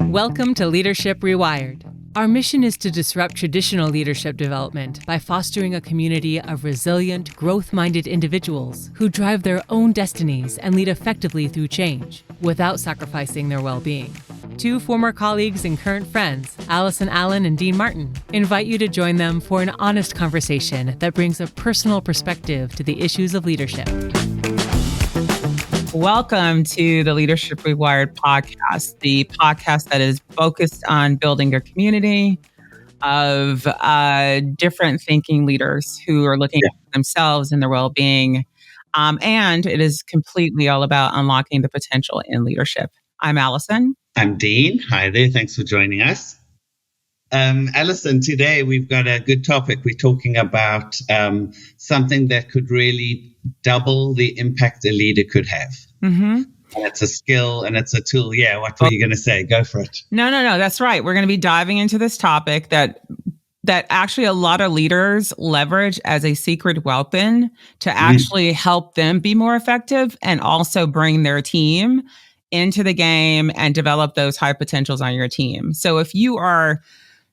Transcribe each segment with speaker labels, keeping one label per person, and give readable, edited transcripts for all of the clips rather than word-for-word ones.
Speaker 1: Welcome to Leadership Rewired. Our mission is to disrupt traditional leadership development by fostering a community of resilient, growth-minded individuals who drive their own destinies and lead effectively through change without sacrificing their well-being. Two former colleagues and current friends, Allison Allen and Dean Martin, invite you to join them for an honest conversation that brings a personal perspective to the issues of leadership.
Speaker 2: Welcome to the Leadership Rewired podcast, the podcast that is focused on building a community of different thinking leaders who are looking at themselves and their well-being. And it is completely all about unlocking the potential in leadership. I'm Allison.
Speaker 3: I'm Dean. Hi there. Thanks for joining us. Allison, today we've got a good topic. We're talking about something that could really double the impact a leader could have. Mm-hmm. And it's a skill and it's a tool. Yeah, what were you going to say? Go for it.
Speaker 2: No. That's right. We're going to be diving into this topic that actually a lot of leaders leverage as a secret weapon to actually help them be more effective and also bring their team into the game and develop those high potentials on your team. So if you are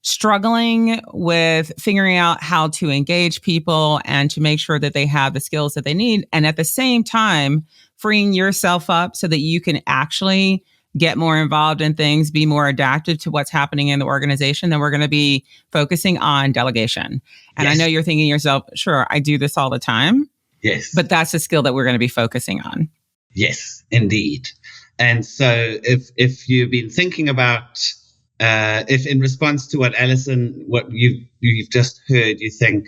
Speaker 2: struggling with figuring out how to engage people and to make sure that they have the skills that they need, and at the same time, freeing yourself up so that you can actually get more involved in things, be more adaptive to what's happening in the organization, then we're going to be focusing on delegation. And I know you're thinking to yourself, sure, I do this all the time.
Speaker 3: Yes.
Speaker 2: But that's the skill that we're going to be focusing on.
Speaker 3: Yes, indeed. And so if you've been thinking about if in response to what Allison, what you've just heard, you think,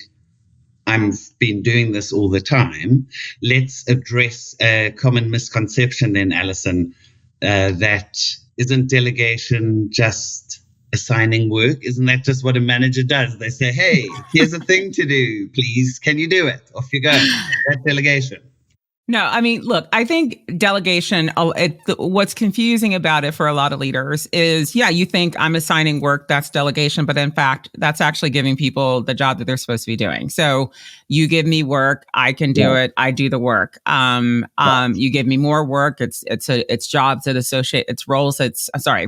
Speaker 3: I've been doing this all the time, let's address a common misconception then, Allison, that isn't delegation just assigning work? Isn't that just what a manager does? They say, hey, here's a thing to do. Please, can you do it? Off you go. That's delegation.
Speaker 2: No, I mean, look, I think delegation, what's confusing about it for a lot of leaders is, you think I'm assigning work, that's delegation, but in fact, that's actually giving people the job that they're supposed to be doing. So you give me work, I can do it, I do the work. You give me more work, it's jobs that associate, it's roles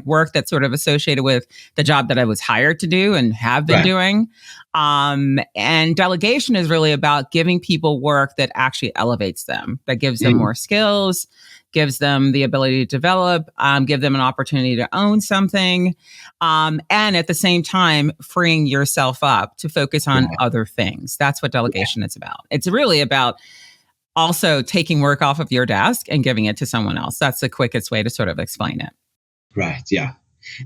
Speaker 2: work that's sort of associated with the job that I was hired to do and have been doing. And delegation is really about giving people work that actually elevates them, that gives them more skills, gives them the ability to develop, give them an opportunity to own something, and at the same time, freeing yourself up to focus on other things. That's what delegation is about. It's really about also taking work off of your desk and giving it to someone else. That's the quickest way to sort of explain it.
Speaker 3: Right, yeah.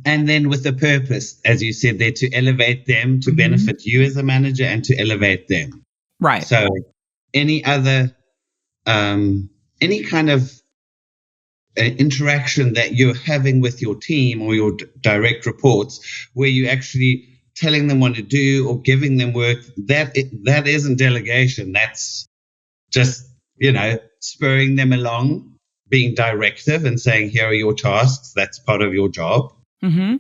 Speaker 3: And then with the purpose, as you said there, to elevate them, to benefit you as a manager and to elevate them.
Speaker 2: Right.
Speaker 3: So any other, any kind of interaction that you're having with your team or your direct reports where you actually telling them what to do or giving them work, that isn't delegation. That's just, spurring them along, being directive and saying, here are your tasks. That's part of your job.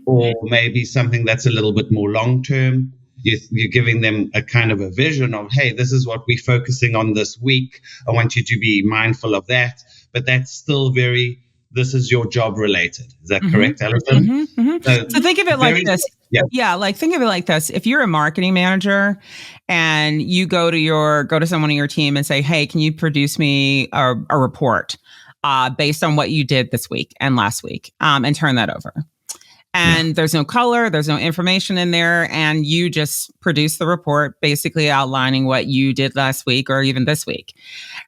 Speaker 3: Or maybe something that's a little bit more long-term. You're giving them a kind of a vision of, hey, this is what we're focusing on this week. I want you to be mindful of that. But that's still this is your job related. Is that correct, Allison?
Speaker 2: So think of it like this. Think of it like this. If you're a marketing manager and you go to someone on your team and say, hey, can you produce me a report based on what you did this week and last week, and turn that over. And there's no color, there's no information in there. And you just produce the report basically outlining what you did last week or even this week.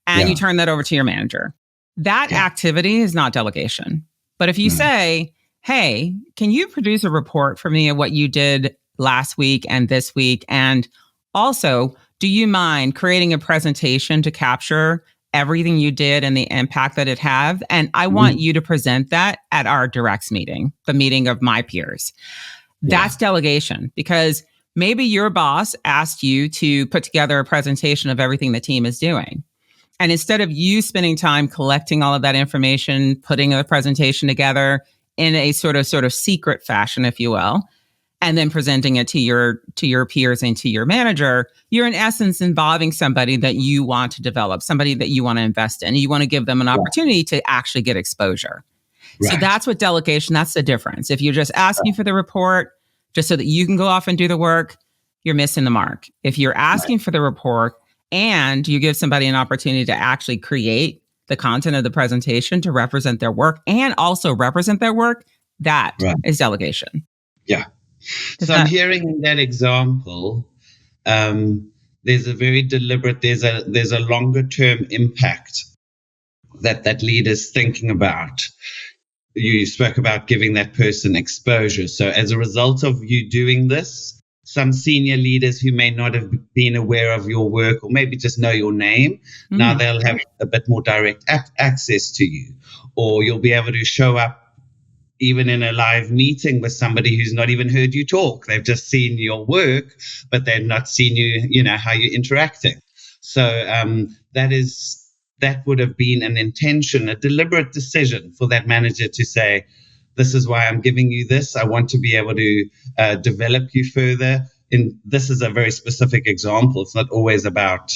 Speaker 2: And you turn that over to your manager. That activity is not delegation. But if you say, hey, can you produce a report for me of what you did last week and this week? And also, do you mind creating a presentation to capture everything you did and the impact that it had? And I want you to present that at our directs meeting, the meeting of my peers. That's delegation, because maybe your boss asked you to put together a presentation of everything the team is doing. And instead of you spending time collecting all of that information, putting a presentation together in a sort of secret fashion, if you will, and then presenting it to your peers and to your manager, you're in essence involving somebody that you want to develop, somebody that you want to invest in. You want to give them an opportunity to actually get exposure. So that's what delegation, that's the difference. If you're just asking for the report just so that you can go off and do the work, you're missing the mark. If you're asking for the report and you give somebody an opportunity to actually create the content of the presentation to represent their work and also represent their work, that is delegation.
Speaker 3: Yeah. So I'm hearing in that example, there's a very deliberate, there's a longer term impact that leader's thinking about. You spoke about giving that person exposure. So as a result of you doing this, some senior leaders who may not have been aware of your work or maybe just know your name, now they'll have a bit more direct access to you, or you'll be able to show up even in a live meeting with somebody who's not even heard you talk. They've just seen your work, but they've not seen you, how you're interacting. So that would have been an intention, a deliberate decision for that manager to say, this is why I'm giving you this. I want to be able to develop you further. And this is a very specific example. It's not always about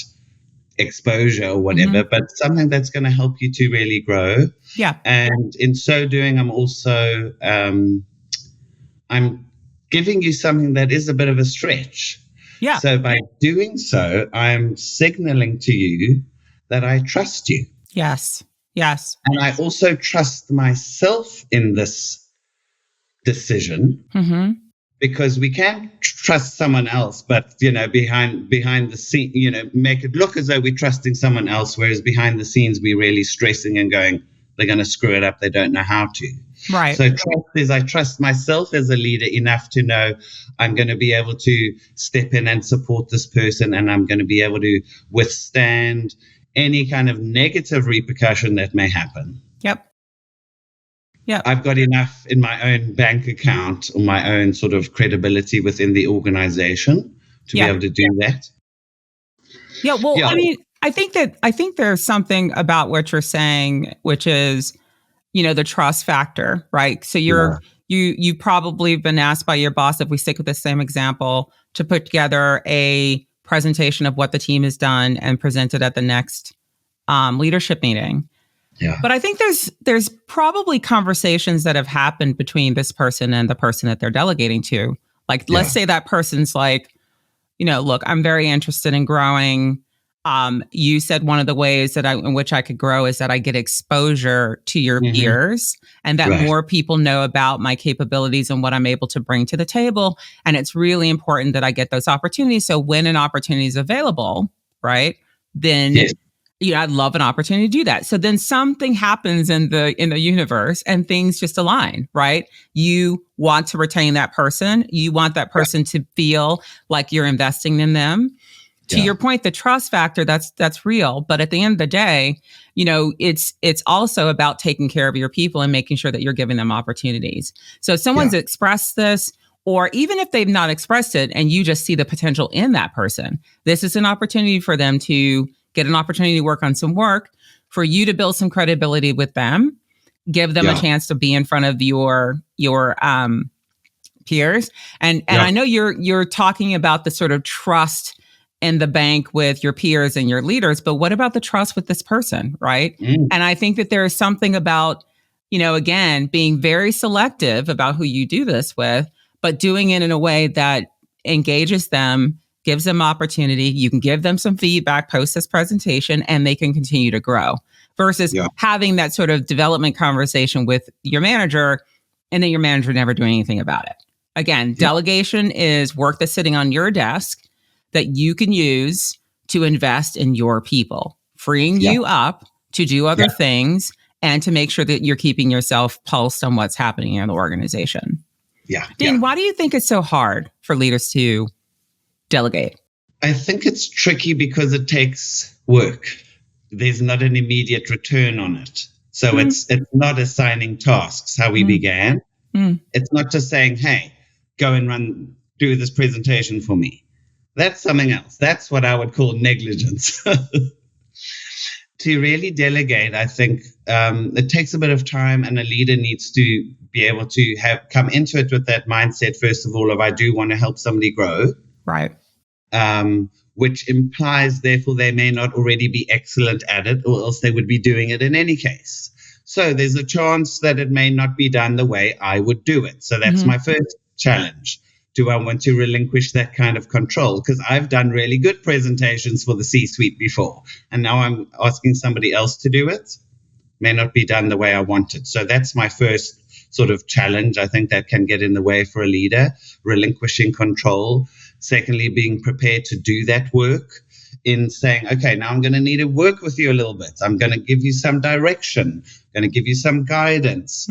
Speaker 3: exposure or whatever, but something that's going to help you to really grow.
Speaker 2: Yeah.
Speaker 3: And in so doing, I'm also, I'm giving you something that is a bit of a stretch.
Speaker 2: Yeah.
Speaker 3: So by doing so, I'm signaling to you that I trust you.
Speaker 2: Yes. Yes.
Speaker 3: And I also trust myself in this decision, because we can't trust someone else, but, behind the scene, make it look as though we're trusting someone else, whereas behind the scenes, we're really stressing and going, they're going to screw it up. They don't know how to.
Speaker 2: Right.
Speaker 3: So trust is, I trust myself as a leader enough to know I'm going to be able to step in and support this person, and I'm going to be able to withstand any kind of negative repercussion that may happen.
Speaker 2: Yep. Yeah.
Speaker 3: I've got enough in my own bank account or my own sort of credibility within the organization to be able to do that.
Speaker 2: Yeah. Well, I mean, I think there's something about what you're saying, which is, the trust factor, right? So you probably been asked by your boss, if we stick with the same example, to put together a presentation of what the team has done and present it at the next leadership meeting.
Speaker 3: Yeah.
Speaker 2: But I think there's probably conversations that have happened between this person and the person that they're delegating to. Like, let's say that person's like, look, I'm very interested in growing. You said one of the ways in which I could grow is that I get exposure to your peers, and that more people know about my capabilities and what I'm able to bring to the table. And it's really important that I get those opportunities. So when an opportunity is available, right, then I'd love an opportunity to do that. So then something happens in the universe and things just align, right? You want to retain that person. You want that person to feel like you're investing in them. To your point, the trust factor, that's real. But at the end of the day, it's also about taking care of your people and making sure that you're giving them opportunities. So if someone's expressed this, or even if they've not expressed it and you just see the potential in that person, this is an opportunity for them to get an opportunity to work on some work, for you to build some credibility with them, give them a chance to be in front of your peers. And I know you're talking about the sort of trust in the bank with your peers and your leaders, but what about the trust with this person, right? And I think that there is something about, again, being very selective about who you do this with, but doing it in a way that engages them, gives them opportunity. You can give them some feedback post this presentation, and they can continue to grow, versus having that sort of development conversation with your manager, and then your manager never doing anything about it. Again, delegation is work that's sitting on your desk that you can use to invest in your people, freeing you up to do other things and to make sure that you're keeping yourself pulsed on what's happening in the organization. Dean, why do you think it's so hard for leaders to delegate?
Speaker 3: I think it's tricky because it takes work. There's not an immediate return on it. So it's not assigning tasks how we began. It's not just saying, hey, go and do this presentation for me. That's something else. That's what I would call negligence. To really delegate, I think it takes a bit of time, and a leader needs to be able to come into it with that mindset, first of all, of I do want to help somebody grow.
Speaker 2: Right.
Speaker 3: Which implies, therefore, they may not already be excellent at it, or else they would be doing it in any case. So there's a chance that it may not be done the way I would do it. So that's my first challenge. Do I want to relinquish that kind of control? Because I've done really good presentations for the C-suite before, and now I'm asking somebody else to do it. May not be done the way I want it. So that's my first sort of challenge. I think that can get in the way for a leader, relinquishing control. Secondly, being prepared to do that work in saying, okay, now I'm going to need to work with you a little bit. I'm going to give you some direction, going to give you some guidance,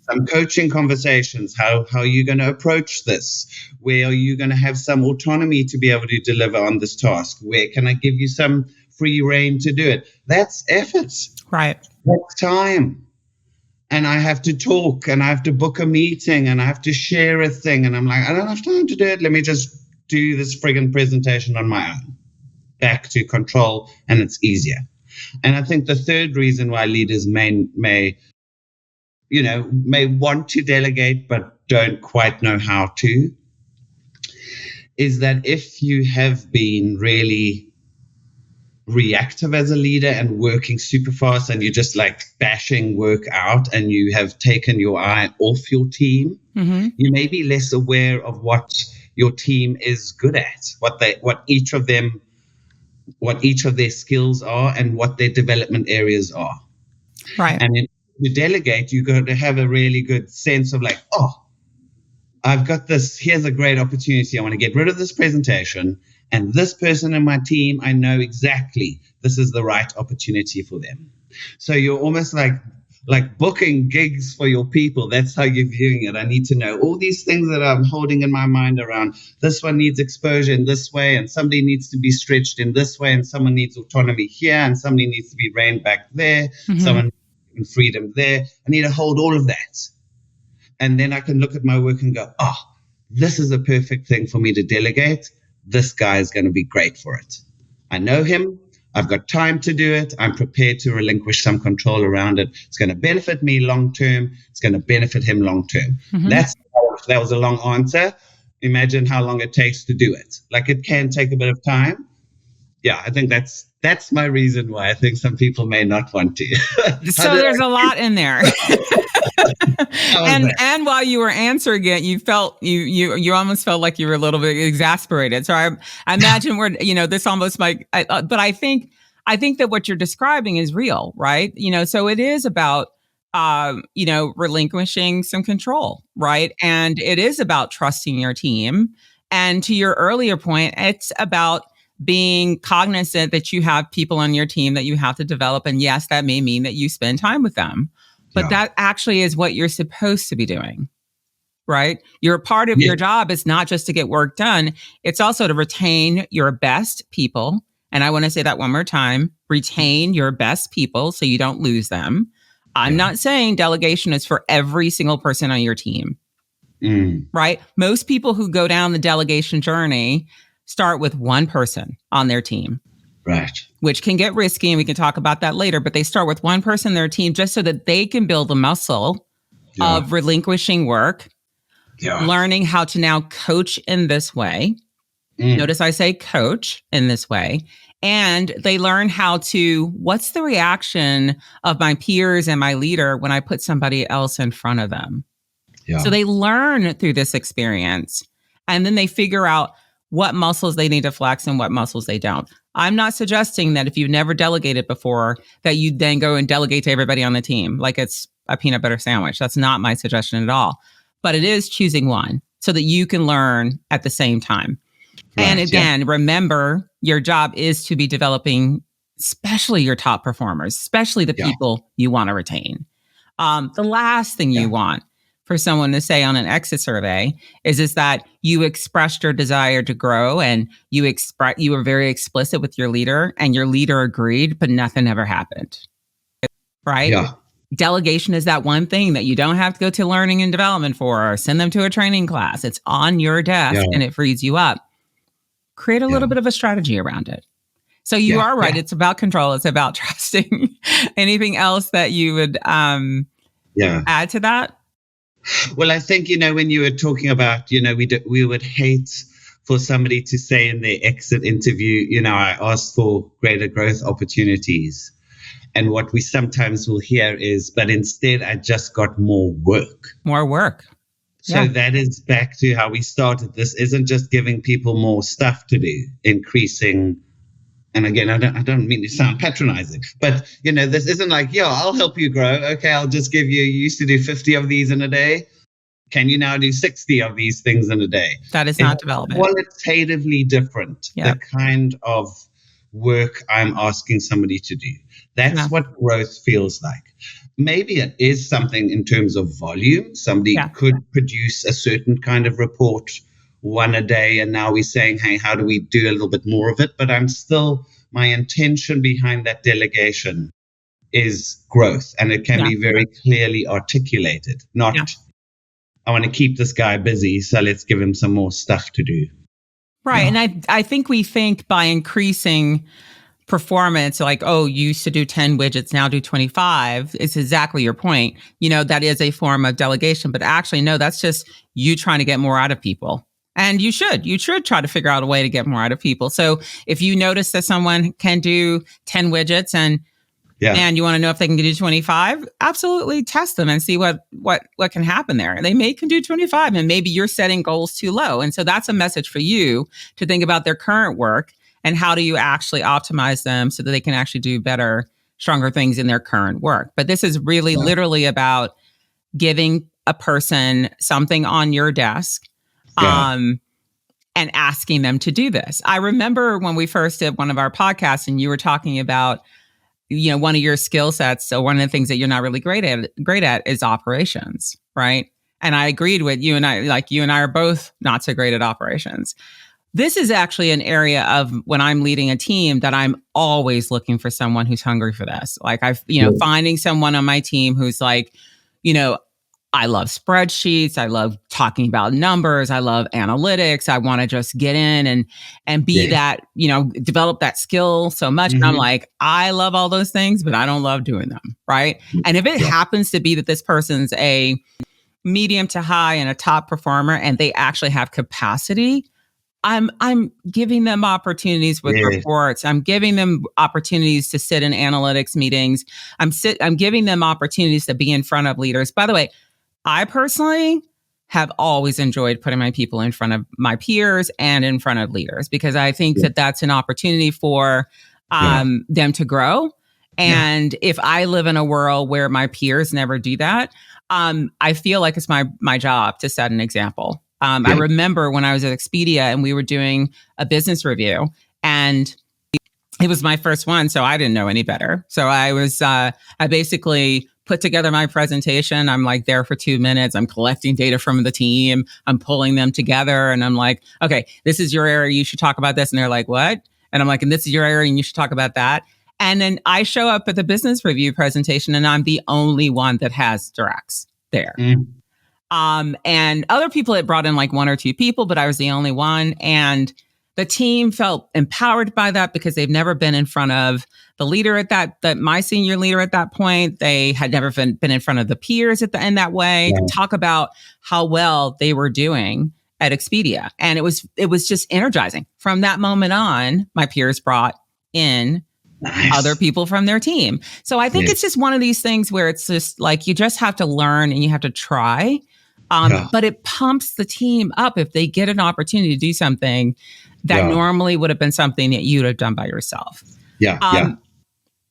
Speaker 3: some coaching conversations. How are you going to approach this? Where are you going to have some autonomy to be able to deliver on this task? Where can I give you some free reign to do it? That's effort.
Speaker 2: Right.
Speaker 3: That's time. And I have to talk, and I have to book a meeting, and I have to share a thing. And I'm like, I don't have time to do it. Let me just do this friggin' presentation on my own. Back to control, and it's easier. And I think the third reason why leaders may want to delegate but don't quite know how to is that if you have been really reactive as a leader and working super fast, and you're just like bashing work out, and you have taken your eye off your team, you may be less aware of what your team is good at, what each of their skills are, and what their development areas are.
Speaker 2: Right.
Speaker 3: And to delegate, you got to have a really good sense of like, oh, I've got this. Here's a great opportunity. I want to get rid of this presentation, and this person in my team, I know exactly this is the right opportunity for them. So you're almost like booking gigs for your people. That's how you're viewing it. I need to know all these things that I'm holding in my mind around. This one needs exposure in this way, and somebody needs to be stretched in this way, and someone needs autonomy here, and somebody needs to be reined back there, someone needs freedom there. I need to hold all of that. And then I can look at my work and go, oh, this is a perfect thing for me to delegate. This guy is going to be great for it. I know him. I've got time to do it. I'm prepared to relinquish some control around it. It's going to benefit me long term. It's going to benefit him long term. That was a long answer. Imagine how long it takes to do it. Like, it can take a bit of time. Yeah, I think that's my reason why I think some people may not want to.
Speaker 2: So there's a lot in there. And while you were answering it, you felt you almost felt like you were a little bit exasperated. So I imagine this almost like, but I think that what you're describing is real, right? So it is about relinquishing some control, right? And it is about trusting your team. And to your earlier point, it's about being cognizant that you have people on your team that you have to develop. And yes, that may mean that you spend time with them. But that actually is what you're supposed to be doing, right? Your part of your job is not just to get work done. It's also to retain your best people. And I want to say that one more time, retain your best people so you don't lose them. I'm not saying delegation is for every single person on your team, right? Most people who go down the delegation journey start with one person on their team.
Speaker 3: Right.
Speaker 2: Which can get risky, and we can talk about that later, but they start with one person on their team just so that they can build the muscle of relinquishing work, learning how to now coach in this way. Notice I say coach in this way. And they learn what's the reaction of my peers and my leader when I put somebody else in front of them. Yeah. So they learn through this experience, and then they figure out what muscles they need to flex and what muscles they don't. I'm not suggesting that if you've never delegated before, that you then go and delegate to everybody on the team like it's a peanut butter sandwich. That's not my suggestion at all. But it is choosing one so that you can learn at the same time. Right, and again, remember, your job is to be developing, especially your top performers, especially the people you want to retain. The last thing you want for someone to say on an exit survey is that you expressed your desire to grow, and you were very explicit with your leader, and your leader agreed, but nothing ever happened. Right? Yeah. Delegation is that one thing that you don't have to go to learning and development for, or send them to a training class. It's on your desk and it frees you up. Create a little bit of a strategy around it. So you are right. It's about control. It's about trusting. Anything else that you would add to that?
Speaker 3: Well, I think, when you were talking about, we would hate for somebody to say in their exit interview, I asked for greater growth opportunities. And what we sometimes will hear is, but instead I just got more work.
Speaker 2: More work.
Speaker 3: So that is back to how we started. This isn't just giving people more stuff to do, increasing. And again, I don't mean to sound patronizing, but this isn't like, I'll help you grow. Okay, I'll just give you used to do 50 of these in a day. Can you now do 60 of these things in a day?
Speaker 2: That is not development.
Speaker 3: Qualitatively different, the kind of work I'm asking somebody to do. That's what growth feels like. Maybe it is something in terms of volume. Somebody could produce a certain kind of report one a day, and now we're saying, hey, how do we do a little bit more of it? But my intention behind that delegation is growth, and it can be very clearly articulated, not I want to keep this guy busy, so let's give him some more stuff to do.
Speaker 2: Right. And I think we think by increasing performance, like, you used to do 10 widgets, now do 25. It's exactly your point. That is a form of delegation, but actually, no, that's just you trying to get more out of people. And you should try to figure out a way to get more out of people. So if you notice that someone can do 10 widgets and you want to know if they can do 25, absolutely test them and see what can happen there. They can do 25, and maybe you're setting goals too low. And so that's a message for you to think about their current work and how do you actually optimize them so that they can actually do better, stronger things in their current work. But this is really literally about giving a person something on your desk and asking them to do this. I remember when we first did one of our podcasts and you were talking about one of your skill sets. So one of the things that you're not really great at is operations, right? And I agreed with you and I, like you and I are both not so great at operations. This is actually an area of when I'm leading a team that I'm always looking for someone who's hungry for this. Like finding someone on my team who's like, I love spreadsheets. I love talking about numbers. I love analytics. I want to just get in and be that, develop that skill so much. And I'm like, I love all those things, but I don't love doing them. Right. And if it happens to be that this person's a medium to high and a top performer and they actually have capacity, I'm giving them opportunities with reports. I'm giving them opportunities to sit in analytics meetings. I'm giving them opportunities to be in front of leaders. By the way, I personally have always enjoyed putting my people in front of my peers and in front of leaders because I think that that's an opportunity for them to grow. And if I live in a world where my peers never do that, I feel like it's my job to set an example. I remember when I was at Expedia and we were doing a business review and it was my first one, so I didn't know any better. So I basically put together my presentation. I'm like there for 2 minutes. I'm collecting data from the team. I'm pulling them together and I'm like, okay, this is your area. You should talk about this. And they're like, what? And I'm like, and this is your area and you should talk about that. And then I show up at the business review presentation and I'm the only one that has directs there. And other people had brought in like 1 or 2 people, but I was the only one. And the team felt empowered by that because they've never been in front of the leader at that my senior leader at that point. They had never been in front of the peers in that way to talk about how well they were doing at Expedia. And it was just energizing. From that moment on, my peers brought in other people from their team. So I think it's just one of these things where it's just like, you just have to learn and you have to try. But it pumps the team up if they get an opportunity to do something that normally would have been something that you'd have done by yourself.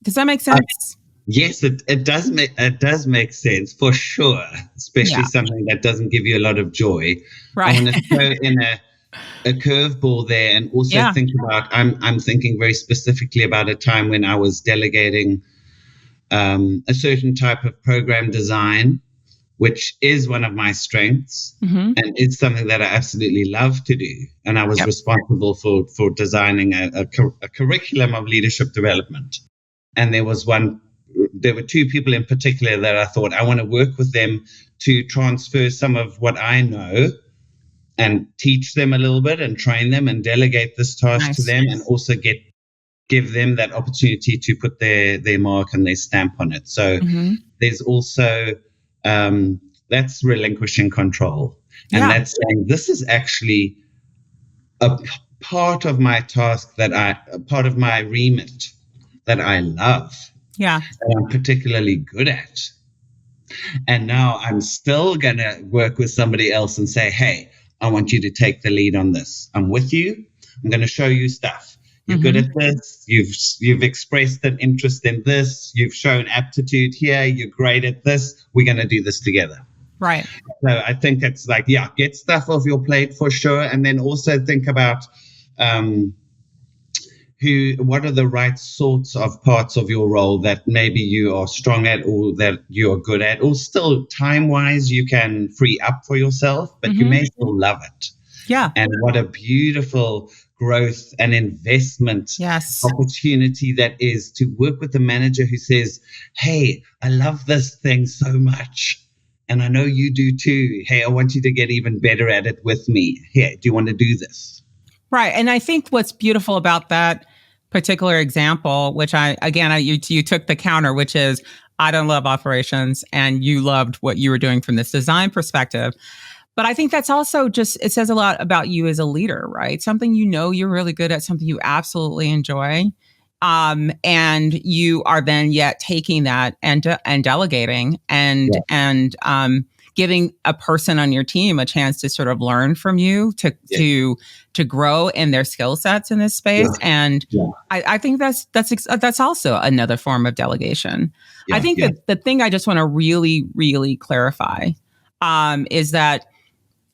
Speaker 2: Does that make sense?
Speaker 3: Yes, it does make sense for sure, especially something that doesn't give you a lot of joy.
Speaker 2: Right.
Speaker 3: I want to throw in a curveball there and also think about, I'm thinking very specifically about a time when I was delegating a certain type of program design, which is one of my strengths and it's something that I absolutely love to do. And I was responsible for designing a curriculum of leadership development. And there were 2 people in particular that I thought I want to work with them to transfer some of what I know and teach them a little bit and train them and delegate this task to them and also give them that opportunity to put their mark and their stamp on it. So there's also that's relinquishing control. And that's saying this is actually a part of my task a part of my remit that I love. that I'm particularly good at. And now I'm still going to work with somebody else and say, hey, I want you to take the lead on this. I'm with you. I'm going to show you stuff. You're good at this. You've expressed an interest in this. You've shown aptitude here. You're great at this. We're going to do this together.
Speaker 2: Right.
Speaker 3: So I think it's like, get stuff off your plate for sure. And then also think about what are the right sorts of parts of your role that maybe you are strong at or that you are good at, or still time-wise you can free up for yourself, but you may still love it.
Speaker 2: Yeah.
Speaker 3: And what a beautiful growth and investment opportunity that is to work with a manager who says, hey, I love this thing so much. And I know you do too. Hey, I want you to get even better at it with me. Here, do you want to do this?
Speaker 2: Right. And I think what's beautiful about that particular example, which you took the counter, which is I don't love operations and you loved what you were doing from this design perspective. But I think that's also it says a lot about you as a leader, right? Something you're really good at, something you absolutely enjoy. And you are then yet taking that and delegating and giving a person on your team a chance to sort of learn from you, to grow in their skill sets in this space. And I think that's also another form of delegation. I think that the thing I just want to really, really clarify is that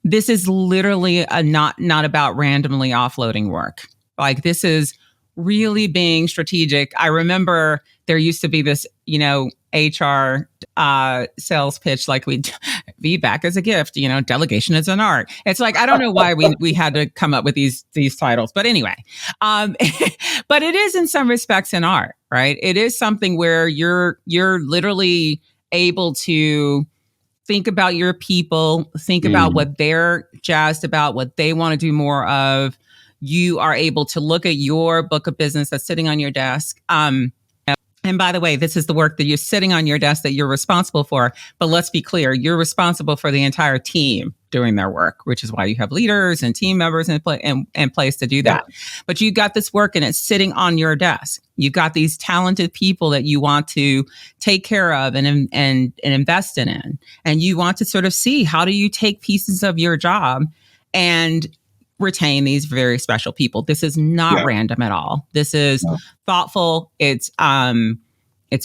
Speaker 2: this is literally not about randomly offloading work. Like, this is really being strategic. I remember there used to be this, HR sales pitch, like feedback is a gift, delegation is an art. It's like, I don't know why we had to come up with these titles, but anyway, but it is in some respects an art, right? It is something where you're literally able to think about your people, think about what they're jazzed about, what they want to do more of. You are able to look at your book of business that's sitting on your desk. And by the way, this is the work that you're sitting on your desk that you're responsible for. But let's be clear, you're responsible for the entire team doing their work, which is why you have leaders and team members in place to do that. Yeah. But you got this work and it's sitting on your desk. You've got these talented people that you want to take care of and invest in. And you want to sort of see, how do you take pieces of your job and retain these very special people? This is not random at all. This is thoughtful. It's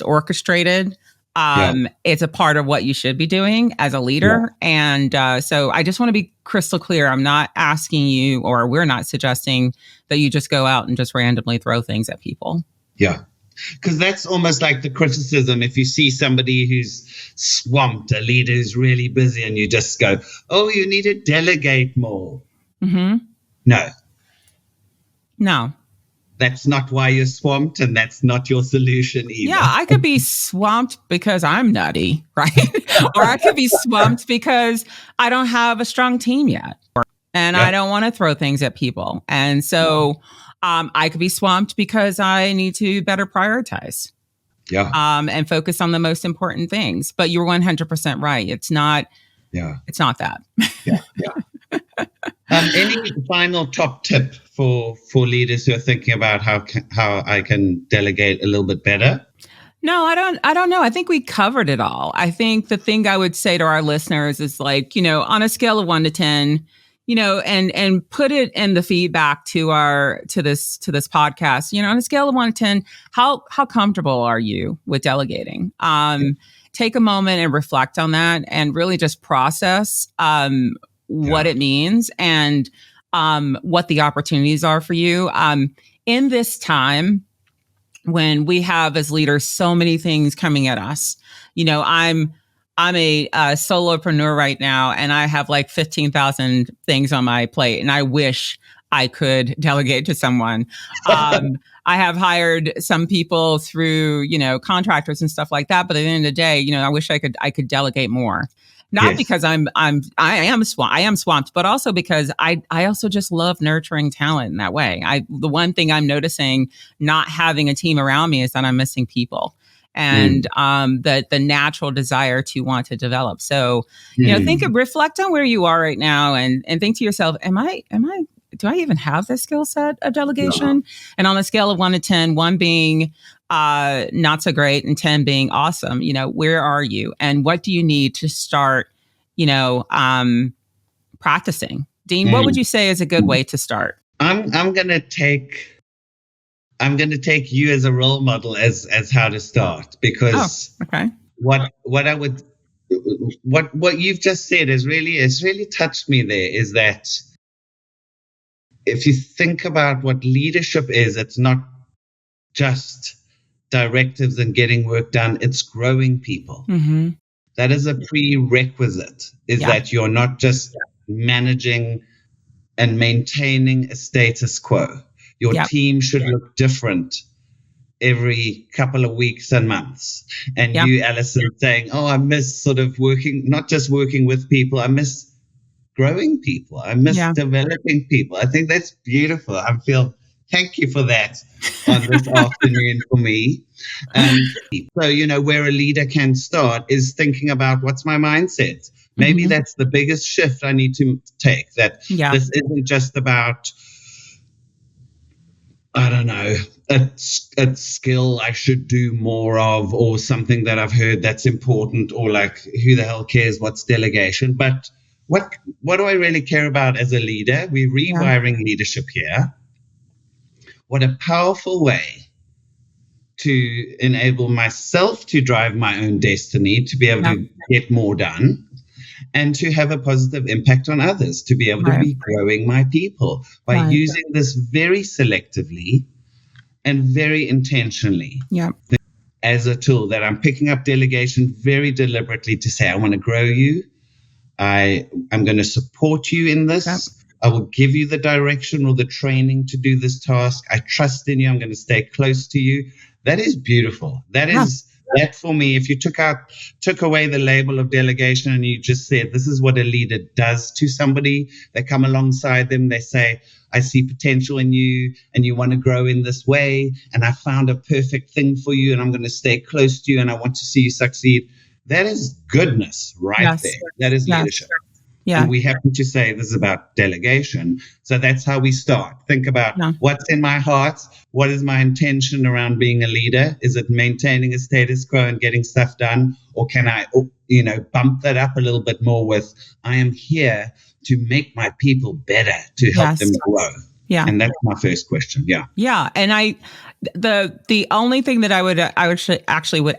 Speaker 2: orchestrated. It's a part of what you should be doing as a leader. And so I just want to be crystal clear. I'm not asking you, or we're not suggesting that you just go out and just randomly throw things at people.
Speaker 3: Yeah. Because that's almost like the criticism. If you see somebody who's swamped, a leader who's really busy, and you just go, oh, you need to delegate more.
Speaker 2: Mm-hmm. No.
Speaker 3: That's not why you're swamped, and that's not your solution either.
Speaker 2: Yeah, I could be swamped because I'm nutty, right? Or I could be swamped because I don't have a strong team yet, and I don't want to throw things at people. And so I could be swamped because I need to better prioritize. And focus on the most important things. But you're 100% right. It's not that.
Speaker 3: Any final top tip for leaders who are thinking about how I can delegate a little bit better?
Speaker 2: No, I don't know. I think we covered it all. I think the thing I would say to our listeners is, like, on a scale of 1 to 10, and put it in the feedback to this podcast, on a scale of 1 to 10, how comfortable are you with delegating? Take a moment and reflect on that and really just process what it means and what the opportunities are for you. In this time when we have as leaders so many things coming at us, I'm a solopreneur right now, and I have like 15,000 things on my plate, and I wish I could delegate to someone. I have hired some people through, contractors and stuff like that. But at the end of the day, I wish I could delegate more. Not because I am swamped, but also because I also just love nurturing talent in that way. The one thing I'm noticing not having a team around me is that I'm missing people. And the natural desire to want to develop. So, reflect on where you are right now and think to yourself, do I even have the skill set of delegation? And on a scale of 1 to 10, 1 being not so great, and 10 being awesome. Where are you, and what do you need to start, practicing? Dean, what would you say is a good way to start?
Speaker 3: I'm gonna take you as a role model as how to start, because what you've just said has really touched me. There is that if you think about what leadership is, it's not just directives and getting work done, it's growing people.
Speaker 2: Mm-hmm.
Speaker 3: That is a prerequisite, is that you're not just managing and maintaining a status quo. Your team should look different every couple of weeks and months. And you, Allison, saying, I miss sort of not just working with people, I miss growing people. I miss developing people. I think that's beautiful. Thank you for that on this afternoon for me. And so, where a leader can start is thinking about, what's my mindset? Maybe that's the biggest shift I need to take, that this isn't just about, I don't know, a skill I should do more of, or something that I've heard that's important, or like, who the hell cares what's delegation? But what do I really care about as a leader? We're rewiring leadership here. What a powerful way to enable myself to drive my own destiny, to be able to get more done, and to have a positive impact on others, to be able to be growing my people by using this very selectively and very intentionally as a tool, that I'm picking up delegation very deliberately to say, I want to grow you. I'm going to support you in this. I will give you the direction or the training to do this task. I trust in you. I'm going to stay close to you. That is beautiful. That for me, if you took away the label of delegation and you just said, this is what a leader does to somebody, they come alongside them, they say, I see potential in you and you want to grow in this way, and I found a perfect thing for you, and I'm going to stay close to you, and I want to see you succeed. That is goodness there. That is leadership. Yeah. And we happen to say this is about delegation. So that's how we start. Think about what's in my heart. What is my intention around being a leader? Is it maintaining a status quo and getting stuff done? Or can I, bump that up a little bit more with, I am here to make my people better, to help them grow. Yeah. And that's my first question. Yeah.
Speaker 2: Yeah. And the only thing that I would actually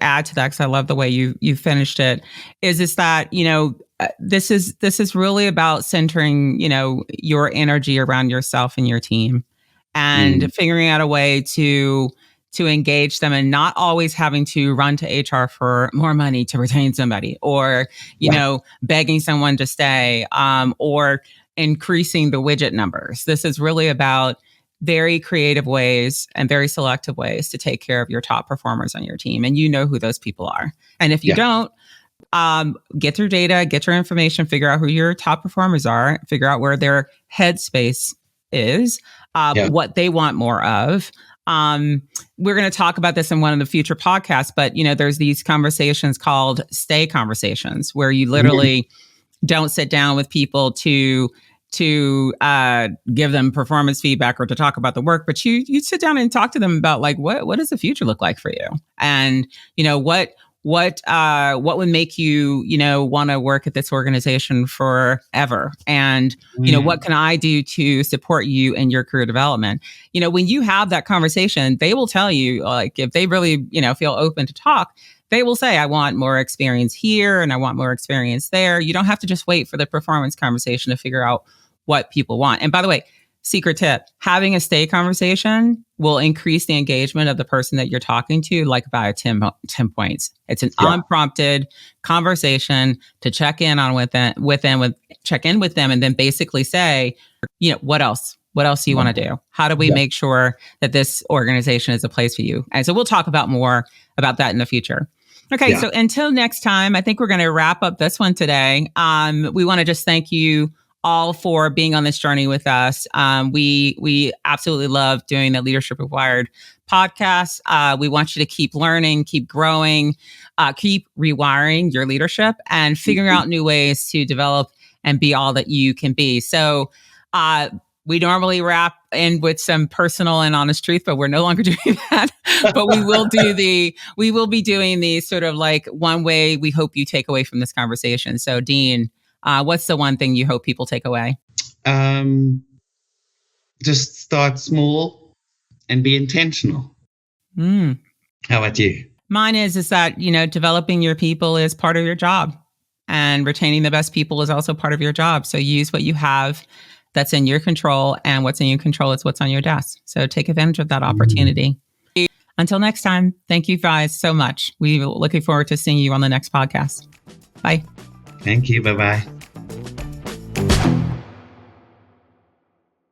Speaker 2: add to that, because I love the way you finished it, is that, this is really about centering, your energy around yourself and your team, and figuring out a way to engage them, and not always having to run to HR for more money to retain somebody, or, begging someone to stay, or increasing the widget numbers. This is really about very creative ways and very selective ways to take care of your top performers on your team. And you know who those people are. And if you don't, get your data, get your information, figure out who your top performers are, figure out where their headspace is, what they want more of. We're going to talk about this in one of the future podcasts, but there's these conversations called stay conversations, where you literally don't sit down with people to give them performance feedback or to talk about the work, but you sit down and talk to them about, like, what does the future look like for you? And, what would make you, want to work at this organization forever? And, what can I do to support you in your career development? When you have that conversation, they will tell you, like, if they really, feel open to talk, they will say, I want more experience here and I want more experience there. You don't have to just wait for the performance conversation to figure out what people want. And by the way, secret tip, having a stay conversation will increase the engagement of the person that you're talking to, like by 10 points. It's an unprompted conversation to check in with them, and then basically say, what else? What else do you want to do? How do we make sure that this organization is a place for you? And so we'll talk more about that in the future. Okay, so until next time, I think we're going to wrap up this one today. We want to just thank you all for being on this journey with us. We absolutely love doing the Leadership Rewired podcast. We want you to keep learning, keep growing, keep rewiring your leadership, and figuring out new ways to develop and be all that you can be. So We normally wrap in with some personal and honest truth, but we're no longer doing that. But we will be doing the sort of like one way we hope you take away from this conversation. So Dean, what's the one thing you hope people take away?
Speaker 3: Just start small and be intentional. How about you?
Speaker 2: Mine is that, developing your people is part of your job, and retaining the best people is also part of your job. So use what you have that's in your control, and what's in your control is what's on your desk. So take advantage of that opportunity. Until next time, thank you guys so much. We're looking forward to seeing you on the next podcast. Bye.
Speaker 3: Thank you. Bye-bye.